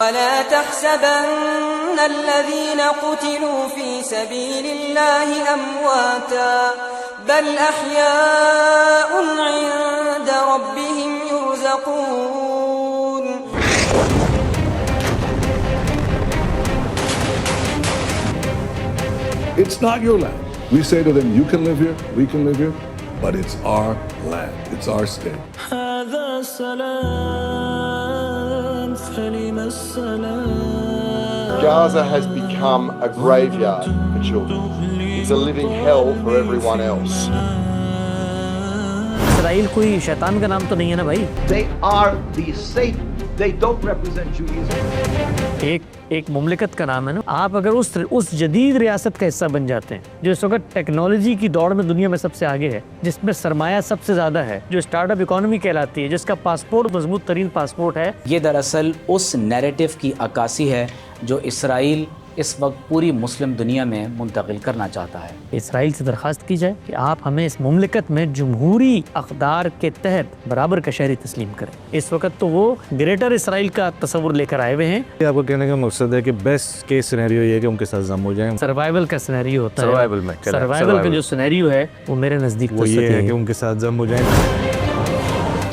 ولا تحسبن الذين قتلوا في سبيل الله أمواتا بل أحياء عند ربهم يرزقون. It's not your land. We say to them, you can live here, we can live here, but it's our land, it's our state. هذا سلام فلم السلام. Gaza has become a graveyard for children. It's a living hell for everyone else. اسرائیل کوئی شیطان کا نام تو نہیں ہے نا بھائی. They are the Satan. They don't represent Judaism. ایک مملکت کا نام ہے نا. آپ اگر اس جدید ریاست کا حصہ بن جاتے ہیں جو اس وقت ٹیکنالوجی کی دوڑ میں دنیا میں سب سے آگے ہے, جس میں سرمایہ سب سے زیادہ ہے, جو اسٹارٹ اپ اکانومی کہلاتی ہے, جس کا پاسپورٹ مضبوط ترین پاسپورٹ ہے, یہ دراصل اس نیریٹو کی عکاسی ہے جو اسرائیل اس وقت پوری مسلم دنیا میں منتقل کرنا چاہتا ہے. اسرائیل سے درخواست کی جائے کہ آپ ہمیں اس مملکت میں جمہوری اقدار کے تحت برابر کا شہری تسلیم کریں. اس وقت تو وہ گریٹر اسرائیل کا تصور لے کر آئے ہوئے ہیں. آپ کو کہنے کا مقصد ہے کہ بیسٹ کیس سینیریو یہ ہے کہ ان کے ساتھ ضم ہو جائیں. سروائیول کا سینیریو ہوتا ہے. سروائیول کا جو سینیریو ہے وہ میرے نزدیک وہ یہ ہے کہ ان کے ساتھ ضم ہو جائیں.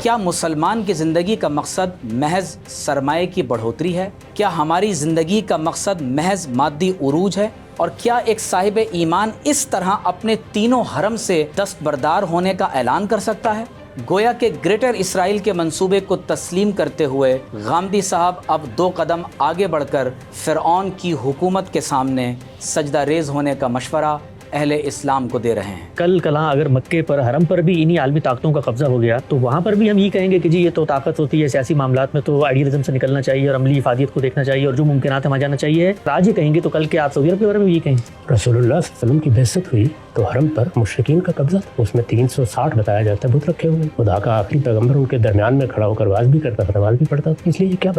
کیا مسلمان کی زندگی کا مقصد محض سرمایہ کی بڑھوتری ہے؟ کیا ہماری زندگی کا مقصد محض مادی عروج ہے؟ اور کیا ایک صاحب ایمان اس طرح اپنے تینوں حرم سے دستبردار ہونے کا اعلان کر سکتا ہے؟ گویا کہ گریٹر اسرائیل کے منصوبے کو تسلیم کرتے ہوئے غامدی صاحب اب 2 قدم آگے بڑھ کر فرعون کی حکومت کے سامنے سجدہ ریز ہونے کا مشورہ اہل اسلام کو دے رہے ہیں. کل کلاں اگر مکے پر حرم پر بھی انہی عالمی طاقتوں کا قبضہ ہو گیا تو وہاں پر بھی ہم یہ کہیں گے کہ جی یہ تو طاقت ہوتی ہے, سیاسی معاملات میں تو آئیڈیلزم سے نکلنا چاہیے اور عملی افادیت کو دیکھنا چاہیے اور جو ممکنات ہے وہاں جانا چاہیے. آج یہ کہیں گے تو کل کے آپ سعودی عرب کے بارے میں یہ کہیں. رسول اللہ صلی اللہ علیہ وسلم کی بعثت ہوئی تو حرم پر مشرکین کا قبضہ تھا. اس میں 360 بتایا جاتا ہے بت رکھے ہوئے. خدا کا آخری پیغمبر ان کے درمیان میں کھڑا ہو کر واز بھی کرتا تھا, نماز بھی پڑھتا تھا. اس لیے یہ کیا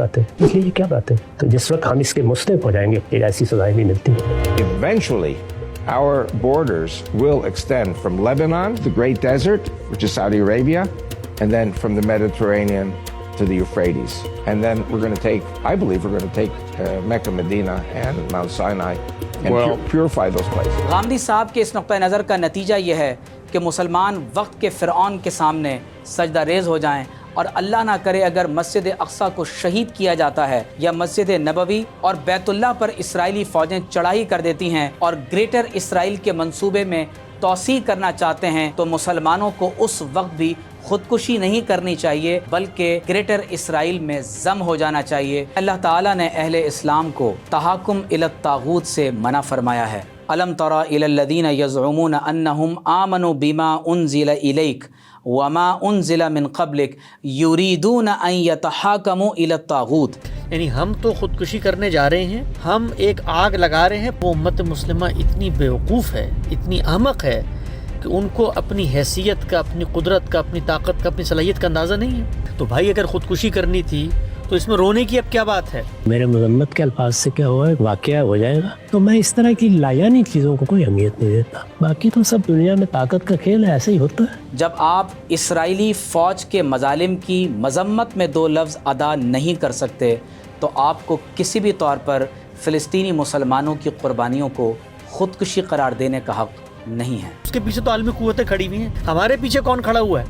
بات ہے تو جس وقت ہم اس کے مستحق ہو جائیں گے ایک ایسی سزائیں بھی ملتی ہیں. Eventually, our borders will extend from Lebanon, the Great Desert, which is Saudi Arabia, and then from the Mediterranean to the Euphrates. And then I believe we're going to take Mecca, Medina, and Mount Sinai and purify those places. Ghamidi صاحب کے اس نقطہ نظر کا نتیجہ یہ ہے کہ مسلمان وقت کے فرعون کے سامنے سجدہ ریز ہو جائیں, اور اللہ نہ کرے اگر مسجد اقصیٰ کو شہید کیا جاتا ہے یا مسجد نبوی اور بیت اللہ پر اسرائیلی فوجیں چڑھائی کر دیتی ہیں اور گریٹر اسرائیل کے منصوبے میں توسیع کرنا چاہتے ہیں, تو مسلمانوں کو اس وقت بھی خودکشی نہیں کرنی چاہیے بلکہ گریٹر اسرائیل میں ضم ہو جانا چاہیے. اللہ تعالیٰ نے اہل اسلام کو تحاکم الی الطاغوت سے منع فرمایا ہے. الم تری الی الذین یزعمون انہم آمنوا بما انزل الیک وما انزل من قبلک یریدون ان یتحاکموا الی الطاغوت. یعنی ہم تو خودکشی کرنے جا رہے ہیں, ہم ایک آگ لگا رہے ہیں. وہ امت مسلمہ اتنی بیوقوف ہے, اتنی احمق ہے کہ ان کو اپنی حیثیت کا, اپنی قدرت کا, اپنی طاقت کا, اپنی صلاحیت کا اندازہ نہیں ہے. تو بھائی اگر خودکشی کرنی تھی تو اس میں رونے کی اب کیا بات ہے؟ میرے مذمت کے الفاظ سے کیا ہوا, ایک واقعہ ہو جائے گا تو میں اس طرح کی لایانی چیزوں کو کوئی اہمیت نہیں دیتا. باقی تو سب دنیا میں طاقت کا کھیل ہے, ایسے ہی ہوتا ہے. جب آپ اسرائیلی فوج کے مظالم کی مذمت میں 2 لفظ ادا نہیں کر سکتے تو آپ کو کسی بھی طور پر فلسطینی مسلمانوں کی قربانیوں کو خودکشی قرار دینے کا حق نہیں ہے. اس کے پیچھے تو عالمی قوتیں کھڑی ہوئی ہیں, ہمارے پیچھے کون کھڑا ہوا ہے؟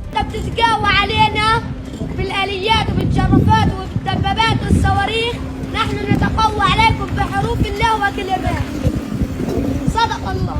بالآليات وبالجرافات وبالدبابات والصواريخ نحن نتقوى عليكم بحروف الله وكلماته. صدق الله.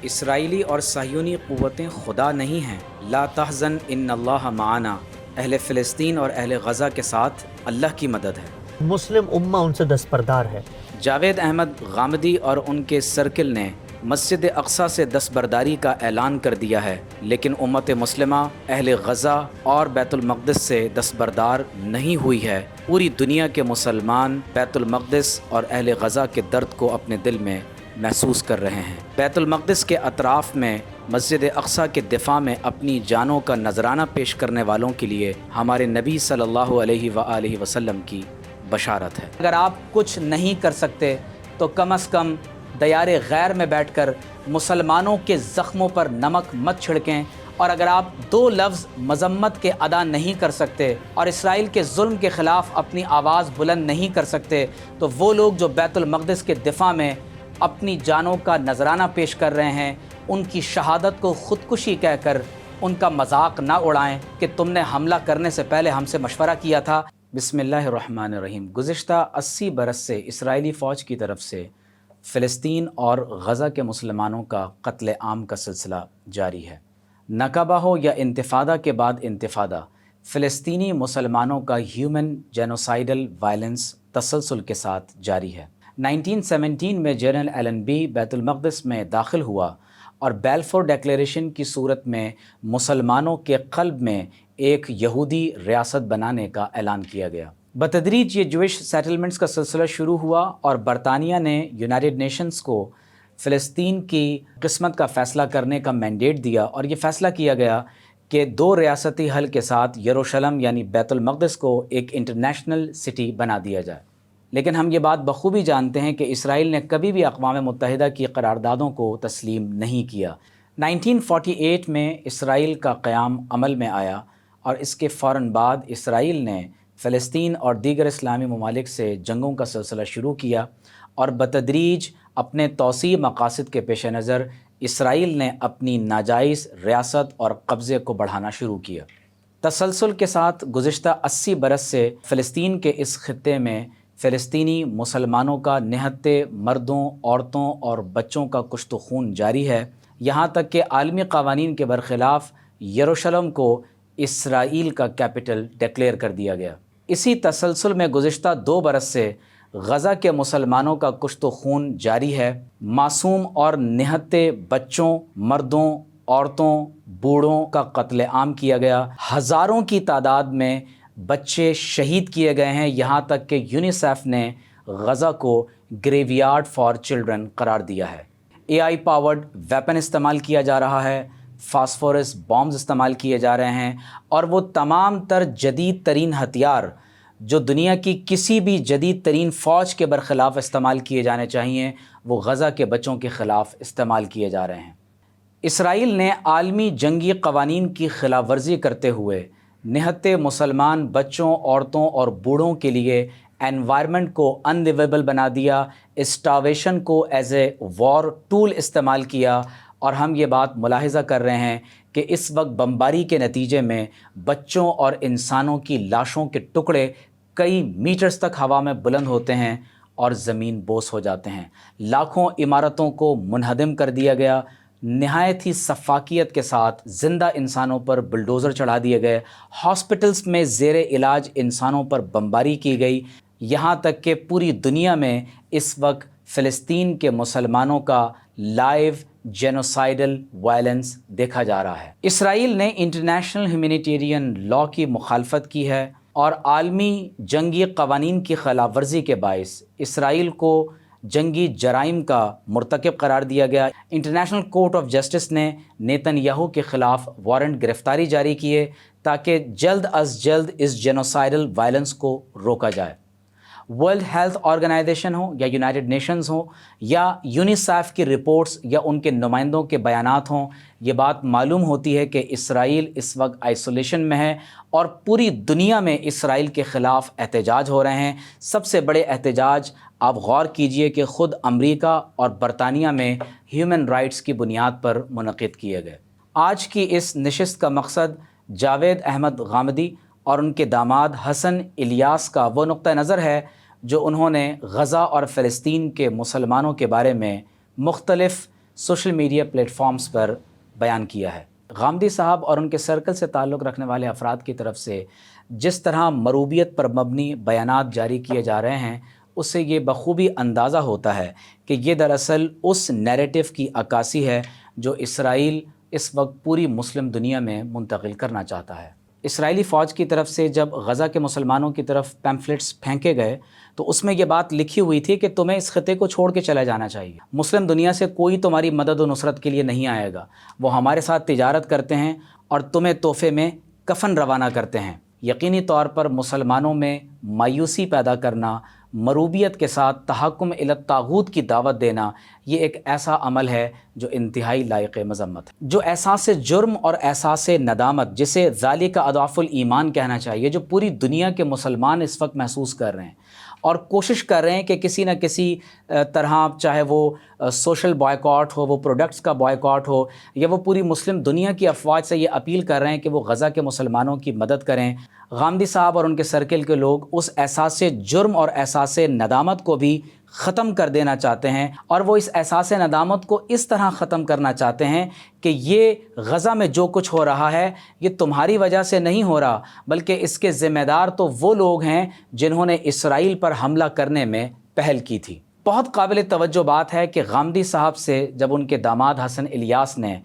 اسرائیلی اور صہیونی قوتیں خدا نہیں ہیں. لا تحزن ان اللہ معنا. اہل فلسطین اور اہل غزہ کے ساتھ اللہ کی مدد ہے. مسلم امہ ان سے دستبردار ہے. جاوید احمد غامدی اور ان کے سرکل نے مسجد اقصیٰ سے دستبرداری کا اعلان کر دیا ہے, لیکن امت مسلمہ اہل غزہ اور بیت المقدس سے دستبردار نہیں ہوئی ہے. پوری دنیا کے مسلمان بیت المقدس اور اہل غزہ کے درد کو اپنے دل میں محسوس کر رہے ہیں. بیت المقدس کے اطراف میں مسجد اقصیٰ کے دفاع میں اپنی جانوں کا نذرانہ پیش کرنے والوں کے لیے ہمارے نبی صلی اللہ علیہ وآلہ وسلم کی بشارت ہے. اگر آپ کچھ نہیں کر سکتے تو کم از کم دیار غیر میں بیٹھ کر مسلمانوں کے زخموں پر نمک مت چھڑکیں اور اگر آپ 2 لفظ مذمت کے ادا نہیں کر سکتے اور اسرائیل کے ظلم کے خلاف اپنی آواز بلند نہیں کر سکتے تو وہ لوگ جو بیت المقدس کے دفاع میں اپنی جانوں کا نذرانہ پیش کر رہے ہیں ان کی شہادت کو خودکشی کہہ کر ان کا مذاق نہ اڑائیں کہ تم نے حملہ کرنے سے پہلے ہم سے مشورہ کیا تھا۔ بسم اللہ الرحمن الرحیم۔ گزشتہ 80 برس سے اسرائیلی فوج کی طرف سے فلسطین اور غزہ کے مسلمانوں کا قتل عام کا سلسلہ جاری ہے۔ نکبہ ہو یا انتفاضہ کے بعد انتفاضہ، فلسطینی مسلمانوں کا ہیومن جینوسائیڈل وائلنس تسلسل کے ساتھ جاری ہے۔ 1917 میں جنرل ایلنبی بیت المقدس میں داخل ہوا اور بیلفور ڈیکلیریشن کی صورت میں مسلمانوں کے قلب میں ایک یہودی ریاست بنانے کا اعلان کیا گیا۔ بتدریج یہ جوئش سیٹلمنٹس کا سلسلہ شروع ہوا اور برطانیہ نے یونائٹڈ نیشنز کو فلسطین کی قسمت کا فیصلہ کرنے کا مینڈیٹ دیا اور یہ فیصلہ کیا گیا کہ 2 ریاستی حل کے ساتھ یروشلم یعنی بیت المقدس کو ایک انٹرنیشنل سٹی بنا دیا جائے۔ لیکن ہم یہ بات بخوبی جانتے ہیں کہ اسرائیل نے کبھی بھی اقوام متحدہ کی قراردادوں کو تسلیم نہیں کیا۔ 1948 میں اسرائیل کا قیام عمل میں آیا اور اس کے فوراً بعد اسرائیل نے فلسطین اور دیگر اسلامی ممالک سے جنگوں کا سلسلہ شروع کیا اور بتدریج اپنے توسیع مقاصد کے پیش نظر اسرائیل نے اپنی ناجائز ریاست اور قبضے کو بڑھانا شروع کیا۔ تسلسل کے ساتھ گزشتہ 80 برس سے فلسطین کے اس خطے میں فلسطینی مسلمانوں کا نہتے مردوں، عورتوں اور بچوں کا کشت و خون جاری ہے، یہاں تک کہ عالمی قوانین کے برخلاف یروشلم کو اسرائیل کا کیپٹل ڈکلیئر کر دیا گیا۔ اسی تسلسل میں گزشتہ 2 برس سے غزہ کے مسلمانوں کا کشت و خون جاری ہے۔ معصوم اور نہتے بچوں، مردوں، عورتوں، بوڑھوں کا قتل عام کیا گیا۔ ہزاروں کی تعداد میں بچے شہید کیے گئے ہیں، یہاں تک کہ یونیسیف نے غزہ کو گریو یارڈ فار چلڈرن قرار دیا ہے۔ AI پاورڈ ویپن استعمال کیا جا رہا ہے، فاسفورس بامز استعمال کیے جا رہے ہیں اور وہ تمام تر جدید ترین ہتھیار جو دنیا کی کسی بھی جدید ترین فوج کے برخلاف استعمال کیے جانے چاہیے وہ غزہ کے بچوں کے خلاف استعمال کیے جا رہے ہیں۔ اسرائیل نے عالمی جنگی قوانین کی خلاف ورزی کرتے ہوئے نہتے مسلمان بچوں، عورتوں اور بوڑھوں کے لیے انوائرمنٹ کو ان لیویبل بنا دیا، اسٹاویشن کو ایز اے وار ٹول استعمال کیا، اور ہم یہ بات ملاحظہ کر رہے ہیں کہ اس وقت بمباری کے نتیجے میں بچوں اور انسانوں کی لاشوں کے ٹکڑے کئی میٹرز تک ہوا میں بلند ہوتے ہیں اور زمین بوس ہو جاتے ہیں۔ لاکھوں عمارتوں کو منہدم کر دیا گیا، نہایت ہی سفاکیت کے ساتھ زندہ انسانوں پر بلڈوزر چڑھا دیے گئے، ہاسپٹلز میں زیر علاج انسانوں پر بمباری کی گئی، یہاں تک کہ پوری دنیا میں اس وقت فلسطین کے مسلمانوں کا لائیو جینوسائیڈل وائلنس دیکھا جا رہا ہے۔ اسرائیل نے انٹرنیشنل ہیومینیٹیرین لا کی مخالفت کی ہے اور عالمی جنگی قوانین کی خلاف ورزی کے باعث اسرائیل کو جنگی جرائم کا مرتکب قرار دیا گیا۔ انٹرنیشنل کورٹ آف جسٹس نے نیتن یاہو کے خلاف وارنٹ گرفتاری جاری کیے تاکہ جلد از جلد اس جینوسائیڈل وائلنس کو روکا جائے۔ ورلڈ ہیلتھ آرگنائزیشن ہو یا یونائٹڈ نیشنز ہوں یا یونیسیف کی رپورٹس یا ان کے نمائندوں کے بیانات ہوں، یہ بات معلوم ہوتی ہے کہ اسرائیل اس وقت آئسولیشن میں ہے اور پوری دنیا میں اسرائیل کے خلاف احتجاج ہو رہے ہیں۔ سب سے بڑے احتجاج آپ غور کیجئے کہ خود امریکہ اور برطانیہ میں ہیومن رائٹس کی بنیاد پر منعقد کیے گئے۔ آج کی اس نشست کا مقصد جاوید احمد غامدی اور ان کے داماد حسن الیاس کا وہ نقطہ نظر ہے جو انہوں نے غزہ اور فلسطین کے مسلمانوں کے بارے میں مختلف سوشل میڈیا پلیٹ فارمز پر بیان کیا ہے۔ غامدی صاحب اور ان کے سرکل سے تعلق رکھنے والے افراد کی طرف سے جس طرح مروبیت پر مبنی بیانات جاری کیے جا رہے ہیں، اس سے یہ بخوبی اندازہ ہوتا ہے کہ یہ دراصل اس نیریٹو کی عکاسی ہے جو اسرائیل اس وقت پوری مسلم دنیا میں منتقل کرنا چاہتا ہے۔ اسرائیلی فوج کی طرف سے جب غزہ کے مسلمانوں کی طرف پیمفلٹس پھینکے گئے تو اس میں یہ بات لکھی ہوئی تھی کہ تمہیں اس خطے کو چھوڑ کے چلے جانا چاہیے، مسلم دنیا سے کوئی تمہاری مدد و نصرت کے لیے نہیں آئے گا، وہ ہمارے ساتھ تجارت کرتے ہیں اور تمہیں تحفے میں کفن روانہ کرتے ہیں۔ یقینی طور پر مسلمانوں میں مایوسی پیدا کرنا، مروبیت کے ساتھ تحکم الی الطاغوت کی دعوت دینا، یہ ایک ایسا عمل ہے جو انتہائی لائق مذمت ہے۔ جو احساس جرم اور احساس ندامت، جسے ذالک اضعاف الایمان کہنا چاہیے، جو پوری دنیا کے مسلمان اس وقت محسوس کر رہے ہیں اور کوشش کر رہے ہیں کہ کسی نہ کسی طرح، چاہے وہ سوشل بائیکاٹ ہو، وہ پروڈکٹس کا بائیکاٹ ہو، یا وہ پوری مسلم دنیا کی افواج سے یہ اپیل کر رہے ہیں کہ وہ غزہ کے مسلمانوں کی مدد کریں، غامدی صاحب اور ان کے سرکل کے لوگ اس احساس جرم اور احساس ندامت کو بھی ختم کر دینا چاہتے ہیں، اور وہ اس احساس ندامت کو اس طرح ختم کرنا چاہتے ہیں کہ یہ غزہ میں جو کچھ ہو رہا ہے یہ تمہاری وجہ سے نہیں ہو رہا، بلکہ اس کے ذمہ دار تو وہ لوگ ہیں جنہوں نے اسرائیل پر حملہ کرنے میں پہل کی تھی۔ بہت قابل توجہ بات ہے کہ غامدی صاحب سے جب ان کے داماد حسن الیاس نے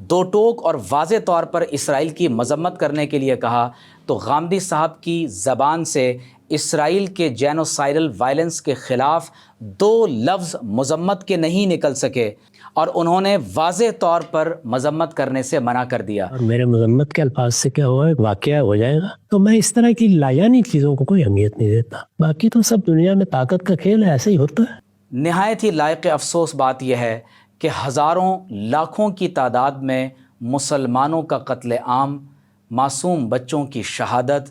دو ٹوک اور واضح طور پر اسرائیل کی مذمت کرنے کے لیے کہا، تو غامدی صاحب کی زبان سے اسرائیل کے جینوسائیڈل وائلنس کے خلاف دو لفظ مذمت کے نہیں نکل سکے، اور انہوں نے واضح طور پر مذمت کرنے سے منع کر دیا۔ اور میرے مذمت کے الفاظ سے کیا ہوا، ایک واقعہ ہو جائے گا، تو میں اس طرح کی لایانی چیزوں کو کوئی اہمیت نہیں دیتا، باقی تو سب دنیا میں طاقت کا کھیل ہے، ایسے ہی ہوتا ہے۔ نہایت ہی لائق افسوس بات یہ ہے کہ ہزاروں لاکھوں کی تعداد میں مسلمانوں کا قتل عام، معصوم بچوں کی شہادت،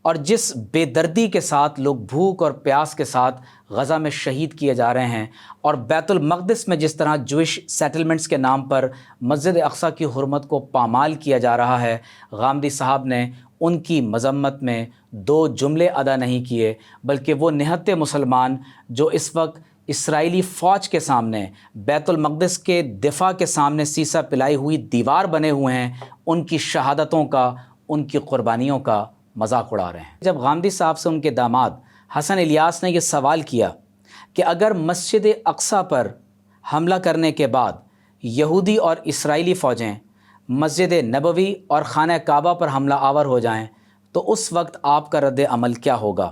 اور جس بے دردی کے ساتھ لوگ بھوک اور پیاس کے ساتھ غزہ میں شہید کیے جا رہے ہیں، اور بیت المقدس میں جس طرح جوئش سیٹلمنٹس کے نام پر مسجد اقصیٰ کی حرمت کو پامال کیا جا رہا ہے، غامدی صاحب نے ان کی مذمت میں دو جملے ادا نہیں کیے، بلکہ وہ نہتے مسلمان جو اس وقت اسرائیلی فوج کے سامنے، بیت المقدس کے دفاع کے سامنے سیسا پلائی ہوئی دیوار بنے ہوئے ہیں، ان کی شہادتوں کا، ان کی قربانیوں کا مذاق اڑا رہے ہیں۔ جب غامدی صاحب سے ان کے داماد حسن الیاس نے یہ سوال کیا کہ اگر مسجد اقصیٰ پر حملہ کرنے کے بعد یہودی اور اسرائیلی فوجیں مسجد نبوی اور خانہ کعبہ پر حملہ آور ہو جائیں تو اس وقت آپ کا رد عمل کیا ہوگا،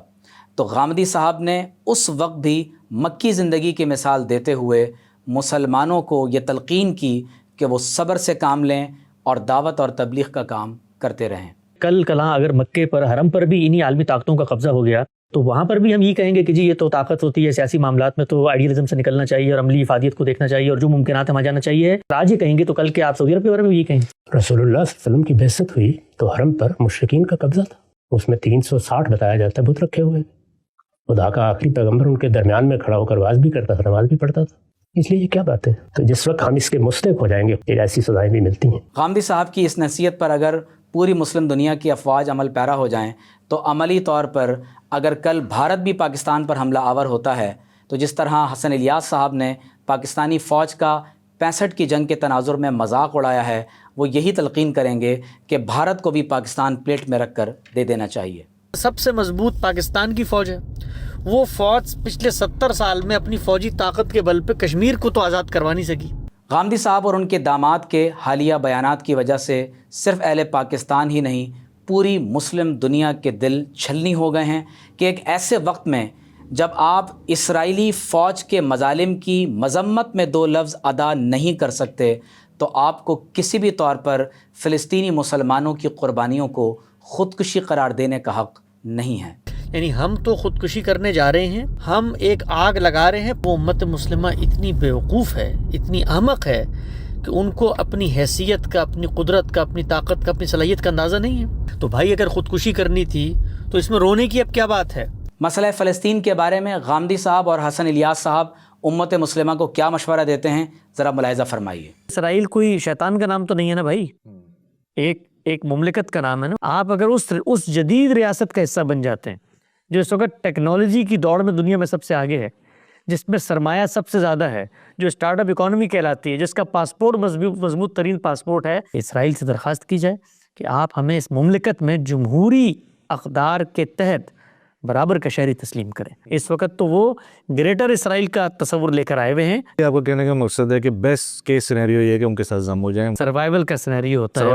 تو غامدی صاحب نے اس وقت بھی مکی زندگی کی مثال دیتے ہوئے مسلمانوں کو یہ تلقین کی کہ وہ صبر سے کام لیں اور دعوت اور تبلیغ کا کام کرتے رہیں۔ کل کلاں اگر مکے پر، حرم پر بھی انہی عالمی طاقتوں کا قبضہ ہو گیا تو وہاں پر بھی ہم یہ کہیں گے کہ جی یہ تو طاقت ہوتی ہے، سیاسی معاملات میں تو آئیڈیلزم سے نکلنا چاہیے اور عملی افادیت کو دیکھنا چاہیے اور جو ممکنات ہے وہاں جانا چاہیے۔ آج یہ کہیں گے تو کل کے آپ سعودی عرب کے بارے میں بھی یہ کہیں۔ رسول اللہ صلی اللہ علیہ وسلم کی بعثت ہوئی تو حرم پر مشرکین کا قبضہ تھا، اس میں 360 بتایا جاتا ہے بت رکھے ہوئے، خدا کا آخری پیغمبر ان کے درمیان میں کھڑا ہو کر واز بھی کرتا تھا، نماز بھی پڑھتا تھا۔ اس لیے یہ کیا بات ہے، تو جس وقت ہم اس کے مستحق ہو جائیں گے پھر ایسی سزائیں بھی ملتی ہیں۔ غامدی صاحب کی اس نصیحت پر اگر پوری مسلم دنیا کی افواج عمل پیرا ہو جائیں تو عملی طور پر اگر کل بھارت بھی پاکستان پر حملہ آور ہوتا ہے تو جس طرح حسن الیاس صاحب نے پاکستانی فوج کا 65 کی جنگ کے تناظر میں مذاق اڑایا ہے، وہ یہی تلقین کریں گے کہ بھارت کو بھی پاکستان پلیٹ میں رکھ کر دے دینا چاہیے۔ سب سے مضبوط پاکستان کی فوج ہے، وہ فوج پچھلے 70 سال میں اپنی فوجی طاقت کے بل پہ کشمیر کو تو آزاد کروا نہیں سکی۔ غامدی صاحب اور ان کے داماد کے حالیہ بیانات کی وجہ سے صرف اہل پاکستان ہی نہیں، پوری مسلم دنیا کے دل چھلنی ہو گئے ہیں کہ ایک ایسے وقت میں جب آپ اسرائیلی فوج کے مظالم کی مذمت میں دو لفظ ادا نہیں کر سکتے تو آپ کو کسی بھی طور پر فلسطینی مسلمانوں کی قربانیوں کو خودکشی قرار دینے کا حق نہیں ہے۔ یعنی ہم تو خودکشی کرنے جا رہے ہیں، ہم ایک آگ لگا رہے ہیں۔ وہ امت مسلمہ اتنی بیوقوف ہے، اتنی احمق ہے کہ ان کو اپنی حیثیت کا، اپنی قدرت کا، اپنی طاقت کا، اپنی صلاحیت کا اندازہ نہیں ہے۔ تو بھائی اگر خودکشی کرنی تھی تو اس میں رونے کی اب کیا بات ہے؟ مسئلہ فلسطین کے بارے میں غامدی صاحب اور حسن الیاس صاحب امت مسلمہ کو کیا مشورہ دیتے ہیں، ذرا ملاحظہ فرمائیے۔ اسرائیل کوئی شیطان کا نام تو نہیں ہے نا بھائی، ایک مملکت کا نام ہے نا۔ آپ اگر اس جدید ریاست کا حصہ بن جاتے ہیں جو اس وقت ٹیکنالوجی کی دوڑ میں دنیا میں سب سے آگے ہے، جس میں سرمایہ سب سے زیادہ ہے، جو اسٹارٹ اپ اکانومی کہلاتی ہے، جس کا پاسپورٹ مضبوط ترین پاسپورٹ ہے، اسرائیل سے درخواست کی جائے کہ آپ ہمیں اس مملکت میں جمہوری اقدار کے تحت برابر کا شہری تسلیم کریں۔ اس وقت تو وہ گریٹر اسرائیل کا تصور لے کر آئے ہوئے ہیں۔ آپ کو کہنے کا مقصد ہے کہ بیسٹ کیس سینیریو یہ ہے کہ ان کے ساتھ ضم ہو جائیں، سروائیول کا سینیریو ہوتا ہے،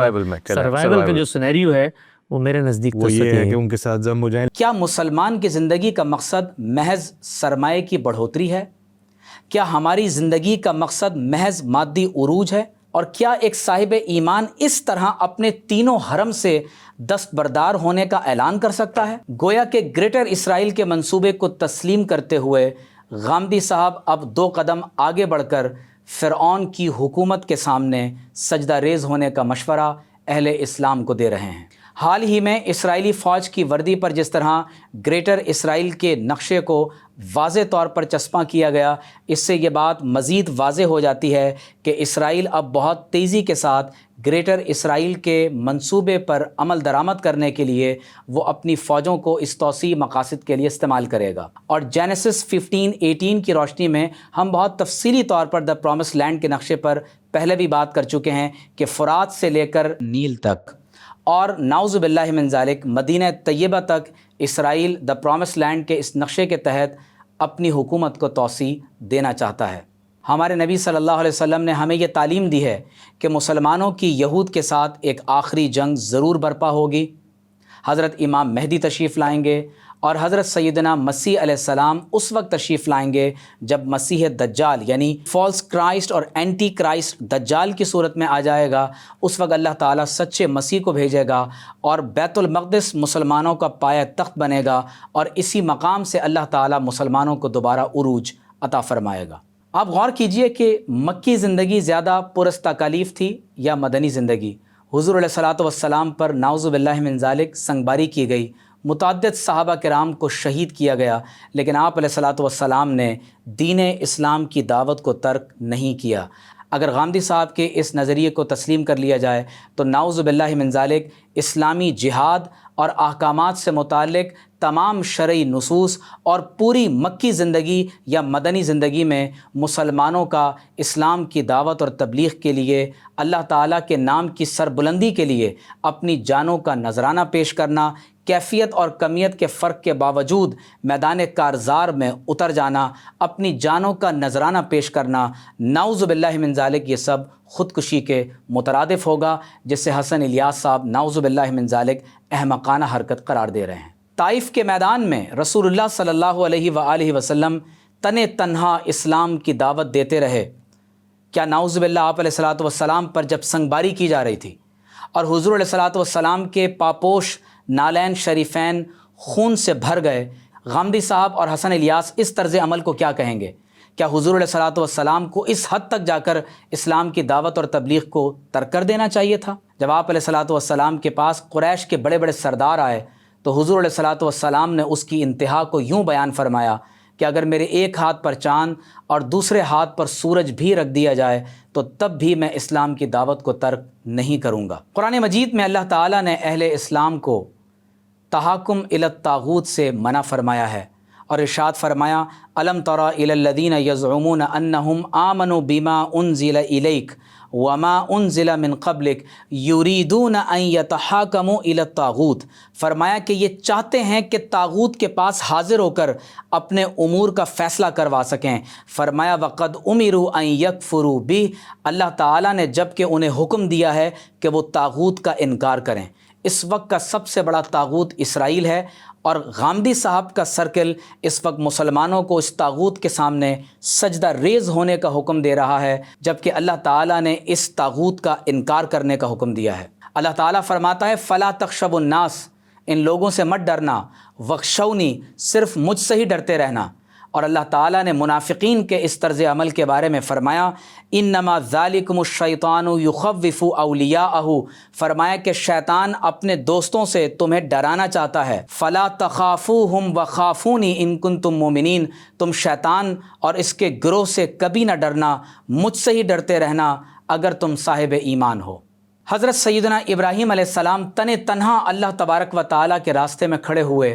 سروائیول کا جو سینیریو ہے وہ میرے نزدیک وہ یہ ہے کہ ان کے ساتھ ضم ہو جائیں۔ کیا مسلمان کی زندگی کا مقصد محض سرمایہ کی بڑھوتری ہے؟ کیا ہماری زندگی کا مقصد محض مادی عروج ہے؟ اور کیا ایک صاحب ایمان اس طرح اپنے تینوں حرم سے دستبردار ہونے کا اعلان کر سکتا ہے؟ گویا کہ گریٹر اسرائیل کے منصوبے کو تسلیم کرتے ہوئے غامدی صاحب اب 2 قدم آگے بڑھ کر فرعون کی حکومت کے سامنے سجدہ ریز ہونے کا مشورہ اہل اسلام کو دے رہے ہیں۔ حال ہی میں اسرائیلی فوج کی وردی پر جس طرح گریٹر اسرائیل کے نقشے کو واضح طور پر چسپاں کیا گیا، اس سے یہ بات مزید واضح ہو جاتی ہے کہ اسرائیل اب بہت تیزی کے ساتھ گریٹر اسرائیل کے منصوبے پر عمل درآمد کرنے کے لیے وہ اپنی فوجوں کو اس توسیع مقاصد کے لیے استعمال کرے گا۔ اور جینیسس 15:18 کی روشنی میں ہم بہت تفصیلی طور پر دا پرومس لینڈ کے نقشے پر پہلے بھی بات کر چکے ہیں کہ فرات سے لے کر نیل تک اور نعوذ باللہ من ذالک مدینہ طیبہ تک اسرائیل دا پرومس لینڈ کے اس نقشے کے تحت اپنی حکومت کو توسیع دینا چاہتا ہے۔ ہمارے نبی صلی اللہ علیہ وسلم نے ہمیں یہ تعلیم دی ہے کہ مسلمانوں کی یہود کے ساتھ ایک آخری جنگ ضرور برپا ہوگی۔ حضرت امام مہدی تشریف لائیں گے اور حضرت سیدنا مسیح علیہ السلام اس وقت تشریف لائیں گے جب مسیح دجال یعنی فالس کرائسٹ اور اینٹی کرائسٹ دجال کی صورت میں آ جائے گا۔ اس وقت اللہ تعالیٰ سچے مسیح کو بھیجے گا اور بیت المقدس مسلمانوں کا پایہ تخت بنے گا اور اسی مقام سے اللہ تعالیٰ مسلمانوں کو دوبارہ عروج عطا فرمائے گا۔ آپ غور کیجئے کہ مکی زندگی زیادہ پرتکالیف تھی یا مدنی زندگی؟ حضور علیہ الصلوۃ والسلام پر نعوذ باللہ من ذالک سنگباری کی گئی، متعدد صحابہ کرام کو شہید کیا گیا، لیکن آپ علیہ الصلوۃ والسلام نے دین اسلام کی دعوت کو ترک نہیں کیا۔ اگر غامدی صاحب کے اس نظریے کو تسلیم کر لیا جائے تو نعوذ باللہ من ذالک اسلامی جہاد اور احکامات سے متعلق تمام شرعی نصوص اور پوری مکی زندگی یا مدنی زندگی میں مسلمانوں کا اسلام کی دعوت اور تبلیغ کے لیے اللہ تعالیٰ کے نام کی سربلندی کے لیے اپنی جانوں کا نذرانہ پیش کرنا، کیفیت اور کمیت کے فرق کے باوجود میدان کارزار میں اتر جانا، اپنی جانوں کا نذرانہ پیش کرنا، نعوذ باللہ من ذالک یہ سب خودکشی کے مترادف ہوگا، جسے حسن الیاس صاحب نعوذ باللہ من ذالک احمقانہ حرکت قرار دے رہے ہیں۔ طائف کے میدان میں رسول اللہ صلی اللہ علیہ وآلہ وسلم تنہا اسلام کی دعوت دیتے رہے۔ کیا نعوذ باللہ آپ علیہ الصلوۃ والسلام پر جب سنگباری کی جا رہی تھی اور حضور علیہ الصلوۃ والسلام کے پاپوش نالین شریفین خون سے بھر گئے، غامدی صاحب اور حسن الیاس اس طرز عمل کو کیا کہیں گے؟ کیا حضور علیہ الصلوۃ والسلام کو اس حد تک جا کر اسلام کی دعوت اور تبلیغ کو ترک کر دینا چاہیے تھا؟ جب آپ علیہ الصلوۃ والسلام کے پاس قریش کے بڑے بڑے سردار آئے تو حضور علیہ الصلوۃ والسلام نے اس کی انتہا کو یوں بیان فرمایا کہ اگر میرے ایک ہاتھ پر چاند اور دوسرے ہاتھ پر سورج بھی رکھ دیا جائے تو تب بھی میں اسلام کی دعوت کو ترک نہیں کروں گا۔ قرآن مجید میں اللہ تعالیٰ نے اہل اسلام کو تحاکم الی الطاغوت سے منع فرمایا ہے اور ارشاد فرمایا الم تر الی الذین یزعمون انہم آمنوا بما انزل الیک وما انزل من قبلک یریدون ان یتحاکموا الی الطاغوت، فرمایا کہ یہ چاہتے ہیں کہ طاغوت کے پاس حاضر ہو کر اپنے امور کا فیصلہ کروا سکیں۔ فرمایا وقد امروا ان یکفروا بہ، اللہ تعالیٰ نے جب کہ انہیں حکم دیا ہے کہ وہ طاغوت کا انکار کریں۔ اس وقت کا سب سے بڑا طاغوت اسرائیل ہے اور غامدی صاحب کا سرکل اس وقت مسلمانوں کو اس طاغوت کے سامنے سجدہ ریز ہونے کا حکم دے رہا ہے، جبکہ اللہ تعالیٰ نے اس طاغوت کا انکار کرنے کا حکم دیا ہے۔ اللہ تعالیٰ فرماتا ہے فلا تخشبوا الناس، ان لوگوں سے مت ڈرنا، وخشونی، صرف مجھ سے ہی ڈرتے رہنا۔ اور اللہ تعالیٰ نے منافقین کے اس طرز عمل کے بارے میں فرمایا انما ذالکم الشیطان یخوف اولیاءہ، فرمایا کہ شیطان اپنے دوستوں سے تمہیں ڈرانا چاہتا ہے۔ فلا تخافوہم وخافونی ان کنتم مومنین، تم شیطان اور اس کے گروہ سے کبھی نہ ڈرنا، مجھ سے ہی ڈرتے رہنا اگر تم صاحب ایمان ہو۔ حضرت سیدنا ابراہیم علیہ السلام تنہا اللہ تبارک و تعالیٰ کے راستے میں کھڑے ہوئے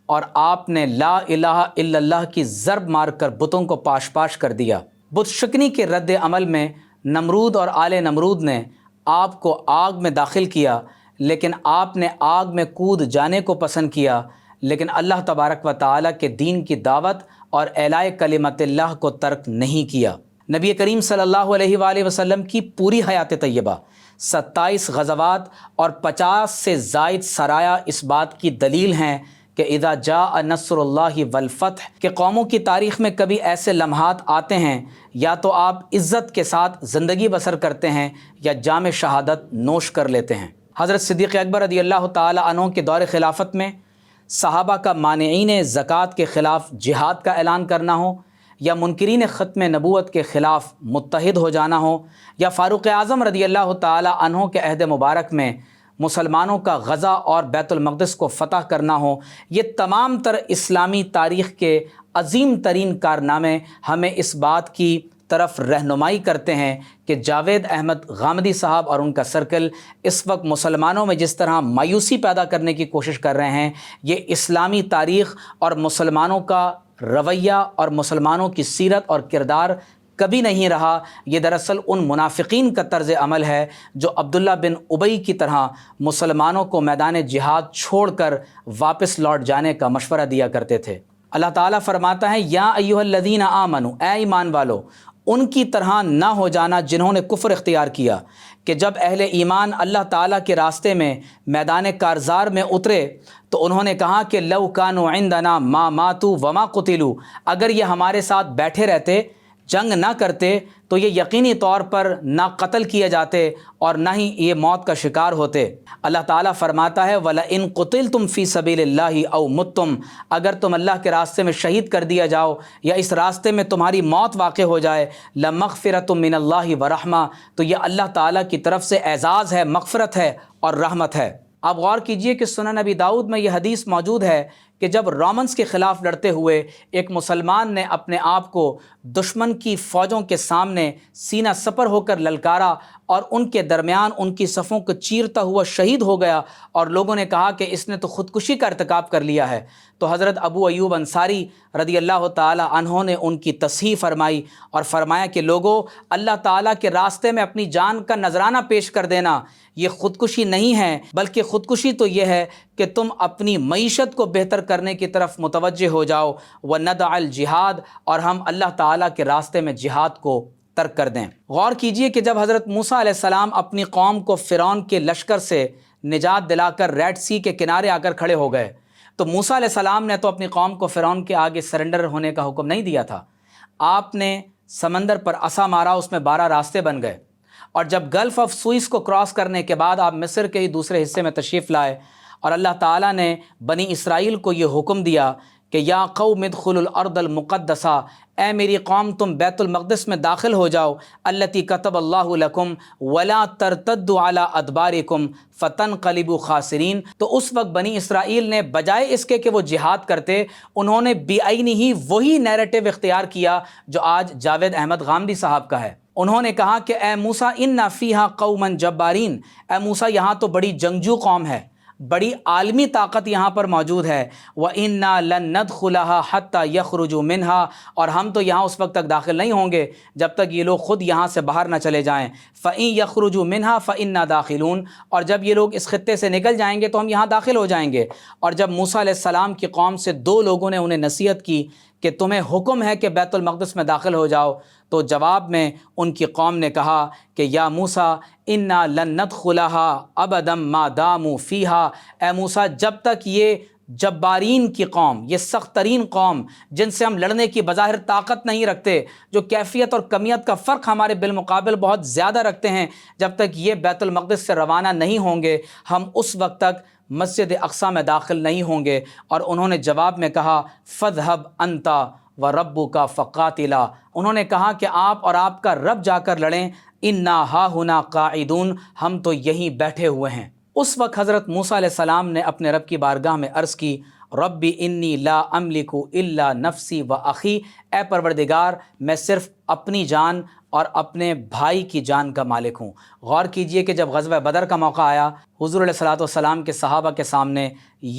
اور آپ نے لا الہ الا اللہ کی ضرب مار کر بتوں کو پاش پاش کر دیا۔ بت شکنی کے رد عمل میں نمرود اور آل نمرود نے آپ کو آگ میں داخل کیا، لیکن آپ نے آگ میں کود جانے کو پسند کیا، لیکن اللہ تبارک و تعالیٰ کے دین کی دعوت اور اعلاء کلمت اللہ کو ترک نہیں کیا۔ نبی کریم صلی اللہ علیہ وآلہ وسلم کی پوری حیات طیبہ 27 غزوات اور 50 سے زائد سرایا اس بات کی دلیل ہیں کہ اذا جاء نصر اللہ والفتح، کہ قوموں کی تاریخ میں کبھی ایسے لمحات آتے ہیں یا تو آپ عزت کے ساتھ زندگی بسر کرتے ہیں یا جام شہادت نوش کر لیتے ہیں۔ حضرت صدیق اکبر رضی اللہ تعالی عنہ کے دور خلافت میں صحابہ کا مانعین زکوٰۃ کے خلاف جہاد کا اعلان کرنا ہو، یا منکرین ختم نبوت کے خلاف متحد ہو جانا ہو، یا فاروق اعظم رضی اللہ تعالی عنہ کے عہد مبارک میں مسلمانوں کا غزہ اور بیت المقدس کو فتح کرنا ہو، یہ تمام تر اسلامی تاریخ کے عظیم ترین کارنامے ہمیں اس بات کی طرف رہنمائی کرتے ہیں کہ جاوید احمد غامدی صاحب اور ان کا سرکل اس وقت مسلمانوں میں جس طرح مایوسی پیدا کرنے کی کوشش کر رہے ہیں، یہ اسلامی تاریخ اور مسلمانوں کا رویہ اور مسلمانوں کی سیرت اور کردار کبھی نہیں رہا۔ یہ دراصل ان منافقین کا طرز عمل ہے جو عبداللہ بن ابی کی طرح مسلمانوں کو میدان جہاد چھوڑ کر واپس لوٹ جانے کا مشورہ دیا کرتے تھے۔ اللہ تعالیٰ فرماتا ہے یا ایھا الذین آمنوا، اے ایمان والو، ان کی طرح نہ ہو جانا جنہوں نے کفر اختیار کیا، کہ جب اہل ایمان اللہ تعالیٰ کے راستے میں میدان کارزار میں اترے تو انہوں نے کہا کہ لو کانوا عندنا ما ماتوا وما قتلوا، اگر یہ ہمارے ساتھ بیٹھے رہتے، جنگ نہ کرتے، تو یہ یقینی طور پر نہ قتل کیے جاتے اور نہ ہی یہ موت کا شکار ہوتے۔ اللہ تعالیٰ فرماتا ہے وَلَئِن قُتِلْتُمْ فِي سَبِيلِ اللَّهِ أَوْ مُتُّمْ، اگر تم اللہ کے راستے میں شہید کر دیا جاؤ یا اس راستے میں تمہاری موت واقع ہو جائے، لَمَغْفِرَةٌ مِّنَ اللَّهِ وَرَحْمَةٌ، تو یہ اللہ تعالیٰ کی طرف سے اعزاز ہے، مغفرت ہے اور رحمت ہے۔ آپ غور کیجئے کہ سنن ابی داؤد میں یہ حدیث موجود ہے کہ جب رومنز کے خلاف لڑتے ہوئے ایک مسلمان نے اپنے آپ کو دشمن کی فوجوں کے سامنے سینہ سپر ہو کر للکارا اور ان کے درمیان ان کی صفوں کو چیرتا ہوا شہید ہو گیا، اور لوگوں نے کہا کہ اس نے تو خودکشی کا ارتکاب کر لیا ہے، تو حضرت ابو ایوب انصاری رضی اللہ تعالی عنہ نے ان کی تصحیح فرمائی اور فرمایا کہ لوگوں، اللہ تعالیٰ کے راستے میں اپنی جان کا نذرانہ پیش کر دینا یہ خودکشی نہیں ہے، بلکہ خودکشی تو یہ ہے کہ تم اپنی معیشت کو بہتر کرنے کی طرف متوجہ ہو جاؤ، وَنَدَعَ الْجِہاد، اور ہم اللہ تعالیٰ کے راستے میں جہاد کو ترک کر دیں۔ غور کیجئے کہ جب حضرت موسیٰ علیہ السلام اپنی قوم کو فرعون کے لشکر سے نجات دلا کر ریڈ سی کے کنارے آ کر کھڑے ہو گئے، تو موسیٰ علیہ السلام نے تو اپنی قوم کو فرعون کے آگے سرنڈر ہونے کا حکم نہیں دیا تھا، آپ نے سمندر پر عصا مارا، اس میں 12 راستے بن گئے، اور جب گلف آف سوئس کو کراس کرنے کے بعد آپ مصر کے ہی دوسرے حصے میں تشریف لائے، اور اللہ تعالیٰ نے بنی اسرائیل کو یہ حکم دیا کہ یا قوم ادخلوا الارض المقدسہ، اے میری قوم تم بیت المقدس میں داخل ہو جاؤ، التی کتب اللہ لکم ولا ترتدوا علی ادبارکم فتنقلبوا خاسرین، تو اس وقت بنی اسرائیل نے بجائے اس کے کہ وہ جہاد کرتے، انہوں نے بعینہ وہی نیریٹو اختیار کیا جو آج جاوید احمد غامدی صاحب کا ہے۔ انہوں نے کہا کہ اے موسیٰ اِنَّ فِيهَا قَوْمًا جَبَّارِينَ، اے موسیٰ یہاں تو بڑی جنگجو قوم ہے، بڑی عالمی طاقت یہاں پر موجود ہے، وَإِنَّا لَن نَدْخُلَهَا حَتَّى يَخْرُجُوا مِنْهَا، اور ہم تو یہاں اس وقت تک داخل نہیں ہوں گے جب تک یہ لوگ خود یہاں سے باہر نہ چلے جائیں، فَإِن يَخْرُجُوا مِنْهَا فَإِنَّا دَاخِلُونَ، اور جب یہ لوگ اس خطے سے نکل جائیں گے تو ہم یہاں داخل ہو جائیں گے۔ اور جب موسیٰ علیہ السلام کی قوم سے 2 لوگوں نے انہیں نصیحت کی کہ تمہیں حکم ہے کہ بیت المقدس میں داخل ہو جاؤ، تو جواب میں ان کی قوم نے کہا کہ یا موسیٰ انا لن ندخلها ابدا ما داموا فیہا، اے موسیٰ جب تک یہ جبارین کی قوم، یہ سخت ترین قوم جن سے ہم لڑنے کی بظاہر طاقت نہیں رکھتے، جو کیفیت اور کمیت کا فرق ہمارے بالمقابل بہت زیادہ رکھتے ہیں، جب تک یہ بیت المقدس سے روانہ نہیں ہوں گے ہم اس وقت تک مسجد اقصیٰ میں داخل نہیں ہوں گے۔ اور انہوں نے جواب میں کہا فَاذْهَبْ أَنْتَ وَرَبُّكَ فَقَاتِلَا، انہوں نے کہا کہ آپ اور آپ کا رب جا کر لڑیں، اِنَّا هَاهُنَا قَاعِدُونَ، ہم تو یہیں بیٹھے ہوئے ہیں۔ اس وقت حضرت موسیٰ علیہ السلام نے اپنے رب کی بارگاہ میں عرض کی ربی انی لا املک الا نفسی و اخی، اے پروردگار میں صرف اپنی جان اور اپنے بھائی کی جان کا مالک ہوں۔ غور کیجئے کہ جب غزوہ بدر کا موقع آیا، حضور علیہ السلام کے صحابہ کے سامنے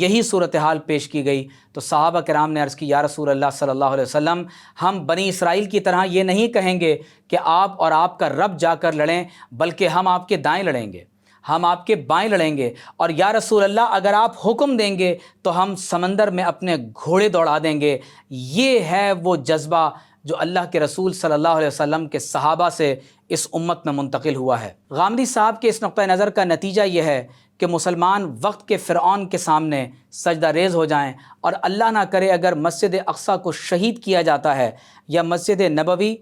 یہی صورتحال پیش کی گئی، تو صحابہ کرام نے عرض کی یا رسول اللہ صلی اللہ علیہ وسلم، ہم بنی اسرائیل کی طرح یہ نہیں کہیں گے کہ آپ اور آپ کا رب جا کر لڑیں، بلکہ ہم آپ کے دائیں لڑیں گے، ہم آپ کے بائیں لڑیں گے، اور یا رسول اللہ اگر آپ حکم دیں گے تو ہم سمندر میں اپنے گھوڑے دوڑا دیں گے۔ یہ ہے وہ جذبہ جو اللہ کے رسول صلی اللہ علیہ وسلم کے صحابہ سے اس امت میں منتقل ہوا ہے۔ غامدی صاحب کے اس نقطہ نظر کا نتیجہ یہ ہے کہ مسلمان وقت کے فرعون کے سامنے سجدہ ریز ہو جائیں، اور اللہ نہ کرے اگر مسجد اقصیٰ کو شہید کیا جاتا ہے یا مسجد نبوی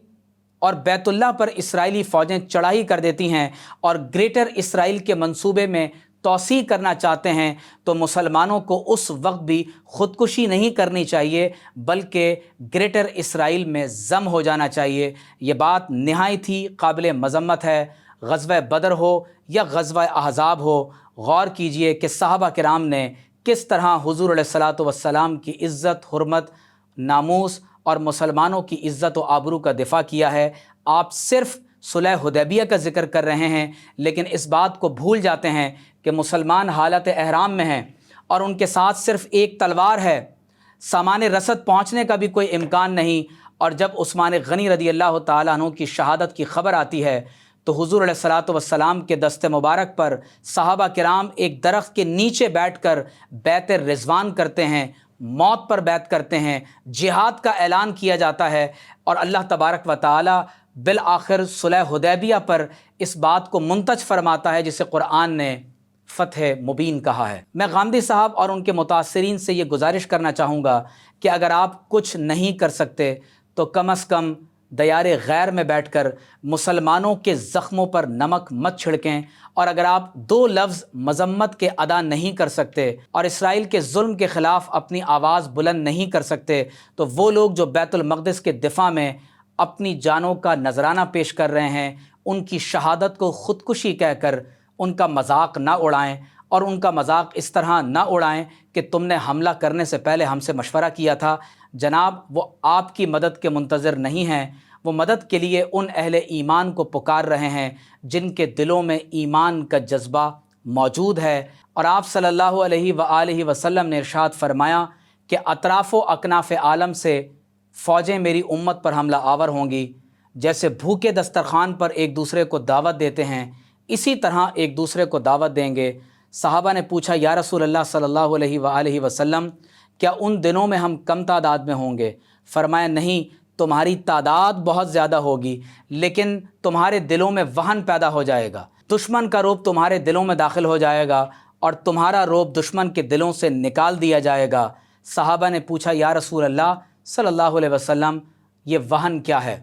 اور بیت اللہ پر اسرائیلی فوجیں چڑھائی کر دیتی ہیں اور گریٹر اسرائیل کے منصوبے میں توسیع کرنا چاہتے ہیں، تو مسلمانوں کو اس وقت بھی خودکشی نہیں کرنی چاہیے بلکہ گریٹر اسرائیل میں ضم ہو جانا چاہیے۔ یہ بات نہایت ہی قابل مذمت ہے۔ غزوہ بدر ہو یا غزوہ احزاب ہو، غور کیجئے کہ صحابہ کرام نے کس طرح حضور علیہ الصلاۃ والسلام کی عزت، حرمت، ناموس اور مسلمانوں کی عزت و آبرو کا دفاع کیا ہے۔ آپ صرف صلح حدیبیہ کا ذکر کر رہے ہیں، لیکن اس بات کو بھول جاتے ہیں کہ مسلمان حالت احرام میں ہیں اور ان کے ساتھ صرف ایک تلوار ہے، سامان رسد پہنچنے کا بھی کوئی امکان نہیں۔ اور جب عثمان غنی رضی اللہ تعالیٰ عنہ کی شہادت کی خبر آتی ہے تو حضور علیہ الصلاۃ والسلام کے دست مبارک پر صحابہ کرام ایک درخت کے نیچے بیٹھ کر بیعت رضوان کرتے ہیں، موت پر بیعت کرتے ہیں، جہاد کا اعلان کیا جاتا ہے، اور اللہ تبارک و تعالی بالآخر صلح حدیبیہ پر اس بات کو منتج فرماتا ہے جسے قرآن نے فتح مبین کہا ہے۔ میں غامدی صاحب اور ان کے متاثرین سے یہ گزارش کرنا چاہوں گا کہ اگر آپ کچھ نہیں کر سکتے تو کم از کم دیار غیر میں بیٹھ کر مسلمانوں کے زخموں پر نمک مت چھڑکیں، اور اگر آپ 2 لفظ مذمت کے ادا نہیں کر سکتے اور اسرائیل کے ظلم کے خلاف اپنی آواز بلند نہیں کر سکتے، تو وہ لوگ جو بیت المقدس کے دفاع میں اپنی جانوں کا نذرانہ پیش کر رہے ہیں، ان کی شہادت کو خودکشی کہہ کر ان کا مذاق نہ اڑائیں، اور ان کا مذاق اس طرح نہ اڑائیں کہ تم نے حملہ کرنے سے پہلے ہم سے مشورہ کیا تھا۔ جناب، وہ آپ کی مدد کے منتظر نہیں ہیں، وہ مدد کے لیے ان اہل ایمان کو پکار رہے ہیں جن کے دلوں میں ایمان کا جذبہ موجود ہے۔ اور آپ صلی اللہ علیہ وآلہ وسلم نے ارشاد فرمایا کہ اطراف و اکناف عالم سے فوجیں میری امت پر حملہ آور ہوں گی، جیسے بھوکے دسترخوان پر ایک دوسرے کو دعوت دیتے ہیں اسی طرح ایک دوسرے کو دعوت دیں گے۔ صحابہ نے پوچھا، یا رسول اللہ صلی اللہ علیہ وآلہ وسلم، کیا ان دنوں میں ہم کم تعداد میں ہوں گے؟ فرمایا، نہیں، تمہاری تعداد بہت زیادہ ہوگی، لیکن تمہارے دلوں میں وہن پیدا ہو جائے گا، دشمن کا رعب تمہارے دلوں میں داخل ہو جائے گا اور تمہارا رعب دشمن کے دلوں سے نکال دیا جائے گا۔ صحابہ نے پوچھا، یا رسول اللہ صلی اللہ علیہ وسلم، یہ وہن کیا ہے؟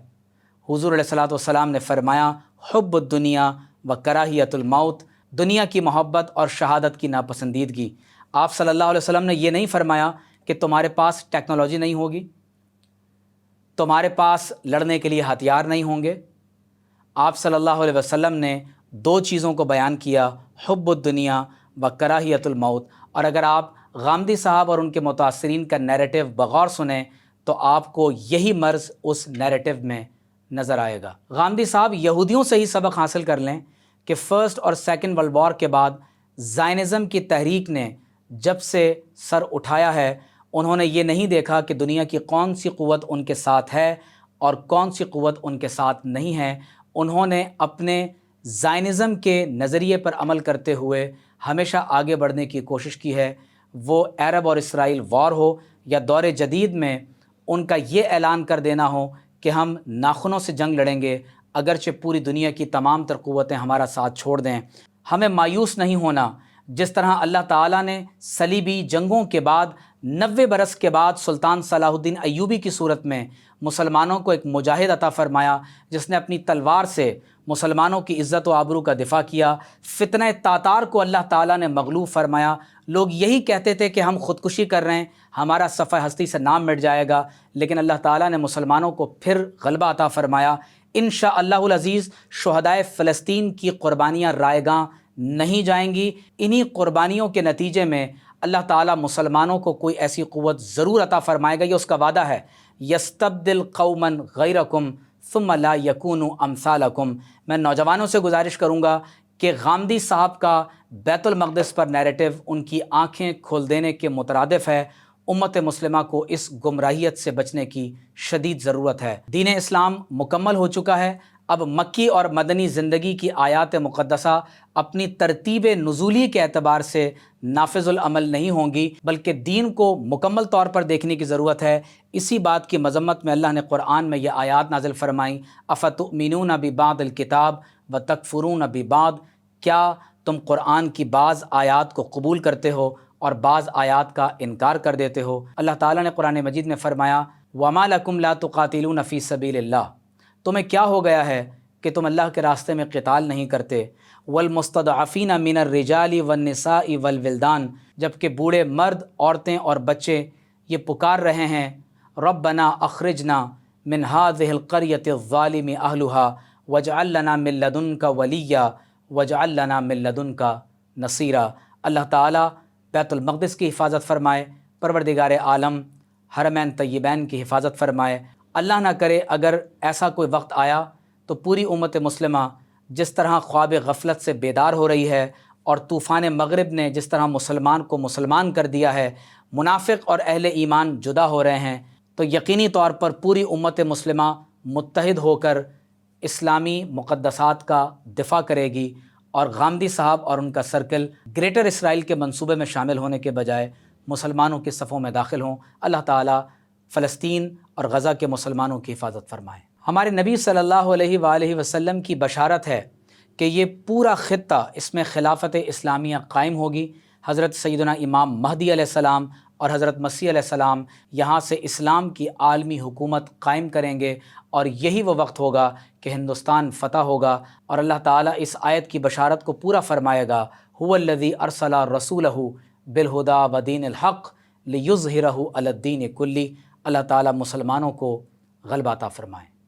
حضور علیہ الصلاۃ والسلام نے فرمایا، حب الدنیا و کراہیت الموت، دنیا کی محبت اور شہادت کی ناپسندیدگی۔ آپ صلی اللہ علیہ وسلم نے یہ نہیں فرمایا کہ تمہارے پاس ٹیکنالوجی نہیں ہوگی، تمہارے پاس لڑنے کے لیے ہتھیار نہیں ہوں گے۔ آپ صلی اللہ علیہ وسلم نے 2 چیزوں کو بیان کیا، حب الدنیا و کراہیت الموت۔ اور اگر آپ غامدی صاحب اور ان کے متاثرین کا نیریٹو بغور سنیں تو آپ کو یہی مرض اس نیریٹو میں نظر آئے گا۔ غامدی صاحب یہودیوں سے ہی سبق حاصل کر لیں کہ فرسٹ اور سیکنڈ ورلڈ وار کے بعد زائنزم کی تحریک نے جب سے سر اٹھایا ہے، انہوں نے یہ نہیں دیکھا کہ دنیا کی کون سی قوت ان کے ساتھ ہے اور کون سی قوت ان کے ساتھ نہیں ہے۔ انہوں نے اپنے زائنزم کے نظریے پر عمل کرتے ہوئے ہمیشہ آگے بڑھنے کی کوشش کی ہے۔ وہ عرب اور اسرائیل وار ہو یا دور جدید میں ان کا یہ اعلان کر دینا ہو کہ ہم ناخنوں سے جنگ لڑیں گے اگرچہ پوری دنیا کی تمام تر قوتیں ہمارا ساتھ چھوڑ دیں۔ ہمیں مایوس نہیں ہونا، جس طرح اللہ تعالیٰ نے صلیبی جنگوں کے بعد 90 برس کے بعد سلطان صلاح الدین ایوبی کی صورت میں مسلمانوں کو ایک مجاہد عطا فرمایا جس نے اپنی تلوار سے مسلمانوں کی عزت و آبرو کا دفاع کیا۔ فتنہ تاتار کو اللہ تعالیٰ نے مغلوب فرمایا۔ لوگ یہی کہتے تھے کہ ہم خودکشی کر رہے ہیں، ہمارا صفحہ ہستی سے نام مٹ جائے گا، لیکن اللہ تعالیٰ نے مسلمانوں کو پھر غلبہ عطا فرمایا۔ انشاءاللہ العزیز شہدائے فلسطین کی قربانیاں رائیگاں نہیں جائیں گی۔ انہی قربانیوں کے نتیجے میں اللہ تعالیٰ مسلمانوں کو کوئی ایسی قوت ضرور عطا فرمائے گا، یہ اس کا وعدہ ہے۔ یستبدل قوما غیرکم ثم لا یکونوا امثالکم۔ میں نوجوانوں سے گزارش کروں گا کہ غامدی صاحب کا بیت المقدس پر نیریٹو ان کی آنکھیں کھول دینے کے مترادف ہے۔ امت مسلمہ کو اس گمراہیت سے بچنے کی شدید ضرورت ہے۔ دین اسلام مکمل ہو چکا ہے۔ اب مکی اور مدنی زندگی کی آیات مقدسہ اپنی ترتیب نزولی کے اعتبار سے نافذ العمل نہیں ہوں گی، بلکہ دین کو مکمل طور پر دیکھنے کی ضرورت ہے۔ اسی بات کی مذمت میں اللہ نے قرآن میں یہ آیات نازل فرمائیں، افتؤمنون ببعض الکتاب وتکفرون ببعض، کیا تم قرآن کی بعض آیات کو قبول کرتے ہو اور بعض آیات کا انکار کر دیتے ہو؟ اللہ تعالیٰ نے قرآن مجید میں فرمایا وَمَا لَكُمْ لَا تُقَاتِلُونَ فِي سَبِيلِ اللَّهِ، تمہیں کیا ہو گیا ہے کہ تم اللہ کے راستے میں قتال نہیں کرتے؟ وَالْمُسْتَضْعَفِينَ مِنَ الرِّجَالِ وَالنِّسَاءِ وَالْوِلْدَانِ، جبکہ بوڑھے مرد، عورتیں اور بچے یہ پکار رہے ہیں رَبَّنَا أَخْرِجْنَا مِنْ هَذِهِ الْقَرْيَةِ الظَّالِمِ أَهْلُهَا وَاجْعَل لَّنَا مِن لَّدُنكَ وَلِيًّا وَاجْعَل لَّنَا مِن لَّدُنكَ نَصِيرًا۔ اللہ تعالیٰ بیت المقدس کی حفاظت فرمائے، پروردگار عالم حرمین طیبین کی حفاظت فرمائے۔ اللہ نہ کرے اگر ایسا کوئی وقت آیا تو پوری امت مسلمہ جس طرح خواب غفلت سے بیدار ہو رہی ہے اور طوفان مغرب نے جس طرح مسلمان کو مسلمان کر دیا ہے، منافق اور اہل ایمان جدا ہو رہے ہیں، تو یقینی طور پر پوری امت مسلمہ متحد ہو کر اسلامی مقدسات کا دفاع کرے گی، اور غامدی صاحب اور ان کا سرکل گریٹر اسرائیل کے منصوبے میں شامل ہونے کے بجائے مسلمانوں کے صفوں میں داخل ہوں۔ اللہ تعالیٰ فلسطین اور غزہ کے مسلمانوں کی حفاظت فرمائے۔ ہمارے نبی صلی اللہ علیہ وآلہ وسلم کی بشارت ہے کہ یہ پورا خطہ، اس میں خلافت اسلامیہ قائم ہوگی۔ حضرت سیدنا امام مہدی علیہ السلام اور حضرت مسیح علیہ السلام یہاں سے اسلام کی عالمی حکومت قائم کریں گے، اور یہی وہ وقت ہوگا کہ ہندوستان فتح ہوگا، اور اللہ تعالیٰ اس آیت کی بشارت کو پورا فرمائے گا، هو الذی ارسل رسولہ بالہدی ودین الحق لیظہرہ علی الدین کلہ۔ اللہ تعالیٰ مسلمانوں کو غلبہ عطا فرمائے۔